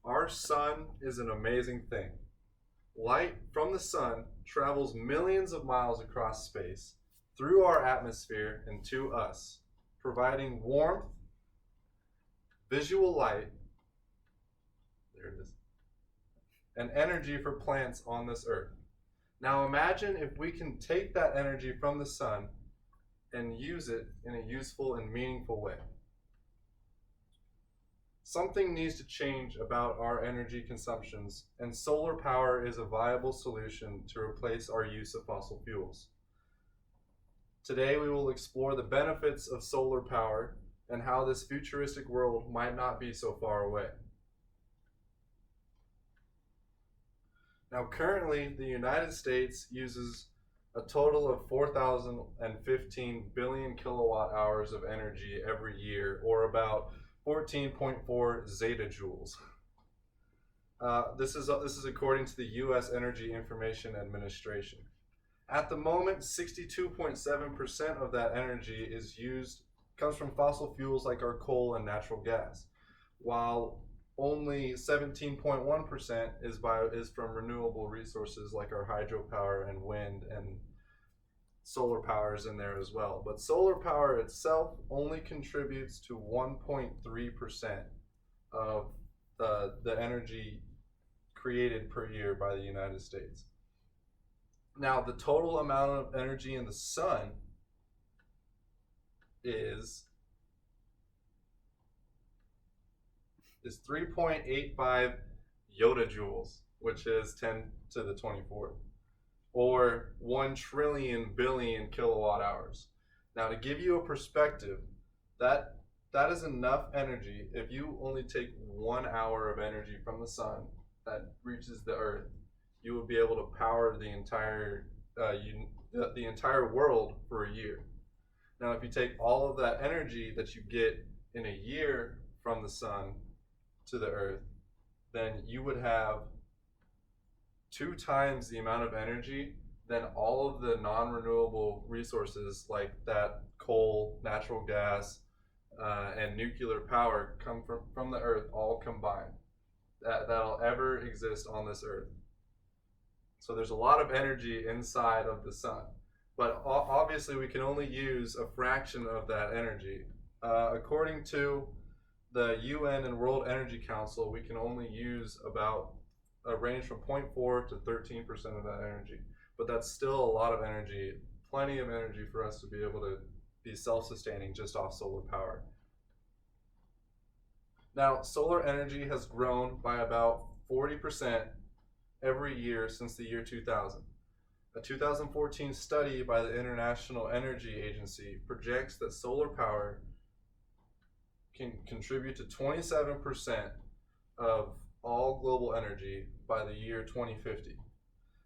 Our sun is an amazing thing. Light from the sun travels millions of miles across space through our atmosphere and to us, providing warmth, visual light, there it is, and energy for plants on this earth. Now imagine if we can take that energy from the sun and use it in a useful and meaningful way. Something needs to change about our energy consumptions, and solar power is a viable solution to replace our use of fossil fuels. Today we will explore the benefits of solar power and how this futuristic world might not be so far away. Now currently the United States uses a total of 4,015 billion kilowatt hours of energy every year, or about 14.4 zetajoules. This is according to the U.S. Energy Information Administration. At the moment, 62.7% of that energy comes from fossil fuels like our coal and natural gas, while only 17.1% is from renewable resources like our hydropower and wind, and solar power is in there as well. But solar power itself only contributes to 1.3% of the energy created per year by the United States. Now, the total amount of energy in the sun is 3.85 yotajoules, which is 10 to the 24th, or 1 trillion billion kilowatt hours. Now, to give you a perspective, that is enough energy. If you only take 1 hour of energy from the sun that reaches the earth, you would be able to power the entire world for a year. Now, if you take all of that energy that you get in a year from the sun to the earth, then you would have 2 times the amount of energy than all of the non-renewable resources like that coal, natural gas, and nuclear power come from the earth all combined that'll ever exist on this earth. So there's a lot of energy inside of the sun, but obviously we can only use a fraction of that energy. According to the UN and World Energy Council, we can only use about a range from 0.4 to 13% of that energy, but that's still a lot of energy, plenty of energy for us to be able to be self-sustaining just off solar power. Now, solar energy has grown by about 40% every year since the year 2000. A 2014 study by the International Energy Agency projects that solar power can contribute to 27% of all global energy by the year 2050.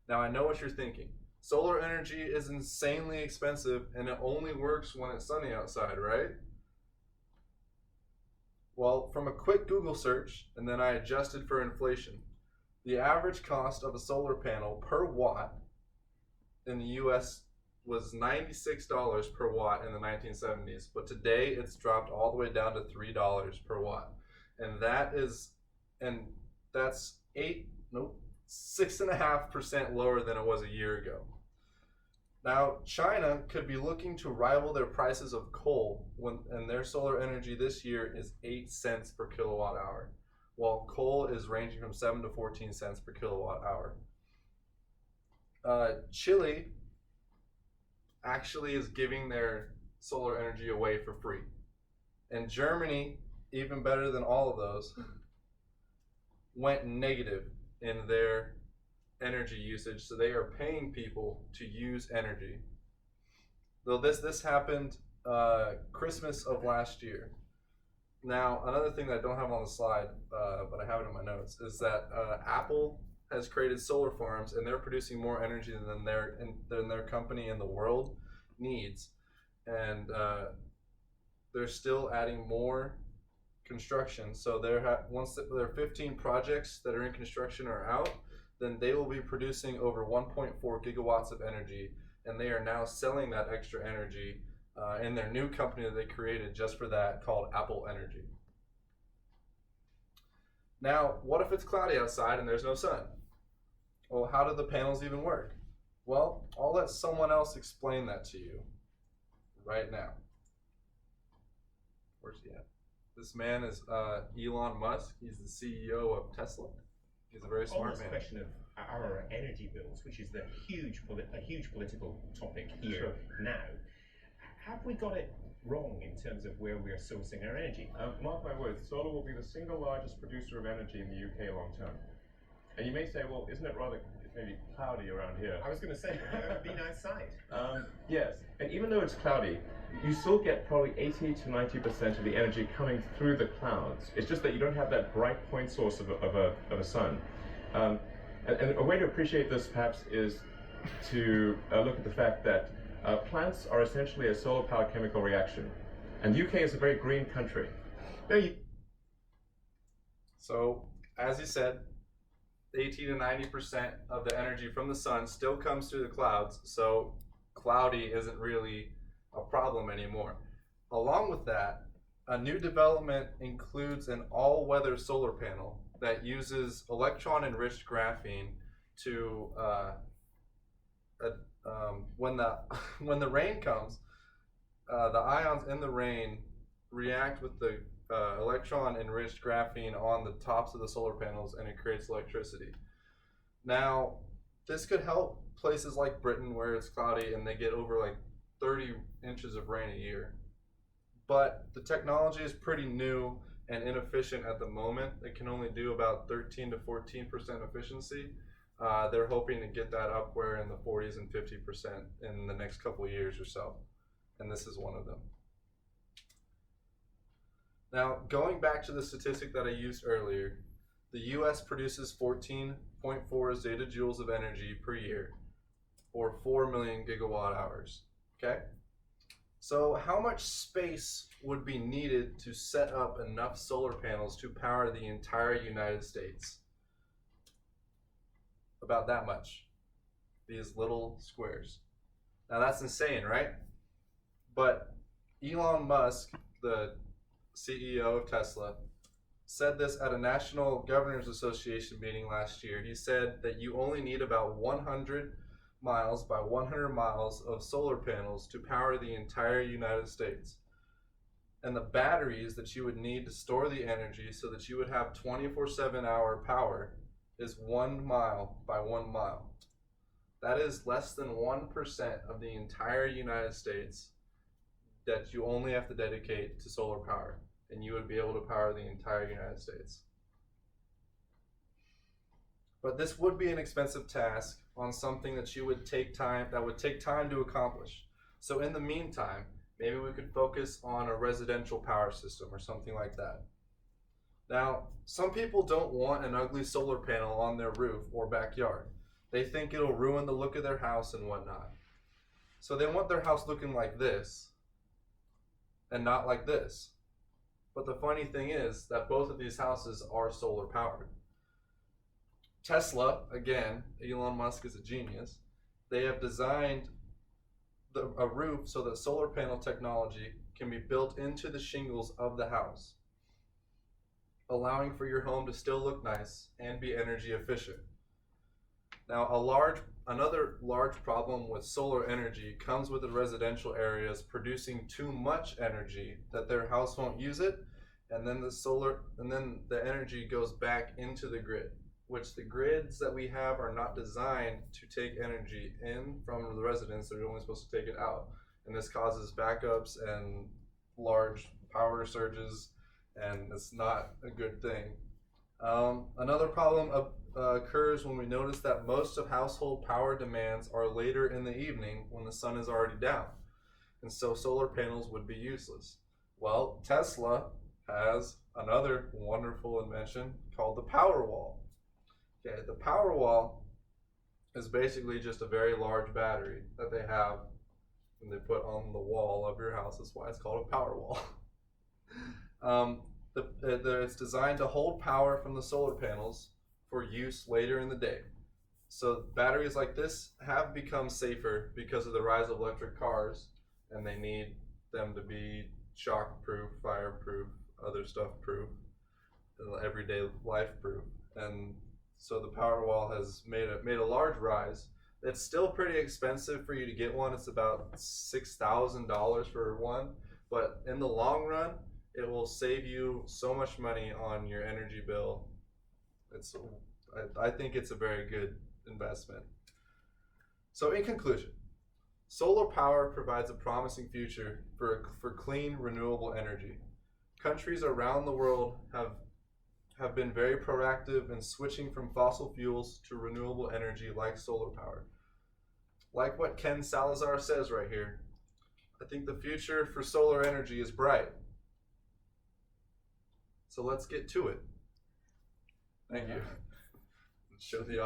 Now, I know what you're thinking. Solar energy is insanely expensive and it only works when it's sunny outside, right? Well, from a quick Google search, and then I adjusted for inflation, the average cost of a solar panel per watt in the US was $96 per watt in the 1970s, but today it's dropped all the way down to $3 per watt. And that's 6.5% lower than it was a year ago. Now, China could be looking to rival their prices of coal and their solar energy this year is 8 cents per kilowatt hour, while coal is ranging from 7 to 14 cents per kilowatt hour. Chile actually is giving their solar energy away for free. And Germany, even better than all of those, went negative in their energy usage, so they are paying people to use energy. Though this happened Christmas of last year. Now, another thing that I don't have on the slide, but I have it in my notes, is that Apple has created solar farms, and they're producing more energy than their company in the world needs, and they're still adding more construction. So once their 15 projects that are in construction are out, then they will be producing over 1.4 gigawatts of energy, and they are now selling that extra energy in their new company that they created just for that, called Apple Energy. Now, what if it's cloudy outside and there's no sun? Well, how do the panels even work? Well, I'll let someone else explain that to you right now. Where's he at? This man is Elon Musk. He's the CEO of Tesla. He's a very smart On this man. question of our energy bills, which is a huge political topic here now, have we got it wrong in terms of where we are sourcing our energy? Mark my words, solar will be the single largest producer of energy in the UK long term. And you may say, well, isn't it rather maybe cloudy around here? I was going to say, have been outside. Yes, and even though it's cloudy, you still get probably 80 to 90% of the energy coming through the clouds. It's just that you don't have that bright point source of a sun. And a way to appreciate this perhaps is to look at the fact that plants are essentially a solar powered chemical reaction. And the UK is a very green country. So, as you said, 80 to 90% of the energy from the sun still comes through the clouds, so cloudy isn't really a problem anymore. Along with that, a new development includes an all-weather solar panel that uses electron-enriched graphene to, when the rain comes, the ions in the rain react with the electron-enriched graphene on the tops of the solar panels, and it creates electricity. Now, this could help places like Britain where it's cloudy and they get over like 30 inches of rain a year. But the technology is pretty new and inefficient at the moment. It can only do about 13 to 14% efficiency. They're hoping to get that up where in the 40s and 50% in the next couple of years or so. And this is one of them. Now, going back to the statistic that I used earlier, the US produces 14.4 zettajoules of energy per year, or 4 million gigawatt hours, okay? So how much space would be needed to set up enough solar panels to power the entire United States? About that much, these little squares. Now that's insane, right? But Elon Musk, the CEO of Tesla, said this at a National Governors Association meeting last year. He said that you only need about 100 miles by 100 miles of solar panels to power the entire United States. And the batteries that you would need to store the energy so that you would have 24/7 hour power is 1 mile by 1 mile. That is less than 1% of the entire United States that you only have to dedicate to solar power, and you would be able to power the entire United States. But this would be an expensive task on something that would take time to accomplish. So in the meantime, maybe we could focus on a residential power system or something like that. Now, some people don't want an ugly solar panel on their roof or backyard. They think it'll ruin the look of their house and whatnot. So they want their house looking like this and not like this. But the funny thing is that both of these houses are solar powered. Tesla, again, Elon Musk is a genius. They have designed a roof so that solar panel technology can be built into the shingles of the house, allowing for your home to still look nice and be energy efficient. Now, another large problem with solar energy comes with the residential areas producing too much energy that their house won't use it, and then the energy goes back into the grid, which the grids that we have are not designed to take energy in from the residents. They're only supposed to take it out, and this causes backups and large power surges, and it's not a good thing. Another problem occurs when we notice that most of household power demands are later in the evening when the sun is already down, and so solar panels would be useless. Well, Tesla has another wonderful invention called the Powerwall. Okay, the Powerwall is basically just a very large battery that they have and they put on the wall of your house. That's why it's called a Powerwall. It's designed to hold power from the solar panels for use later in the day. So batteries like this have become safer because of the rise of electric cars, and they need them to be shock proof, fire proof, other stuff proof. everyday life proof. And so the Powerwall has made a large rise. It's still pretty expensive for you to get one. It's about $6,000 for one, but in the long run, it will save you so much money on your energy bill. I think it's a very good investment. So in conclusion, solar power provides a promising future for clean, renewable energy. Countries around the world have been very proactive in switching from fossil fuels to renewable energy like solar power. Like what Ken Salazar says right here, I think the future for solar energy is bright. So let's get to it. Thank you. Show the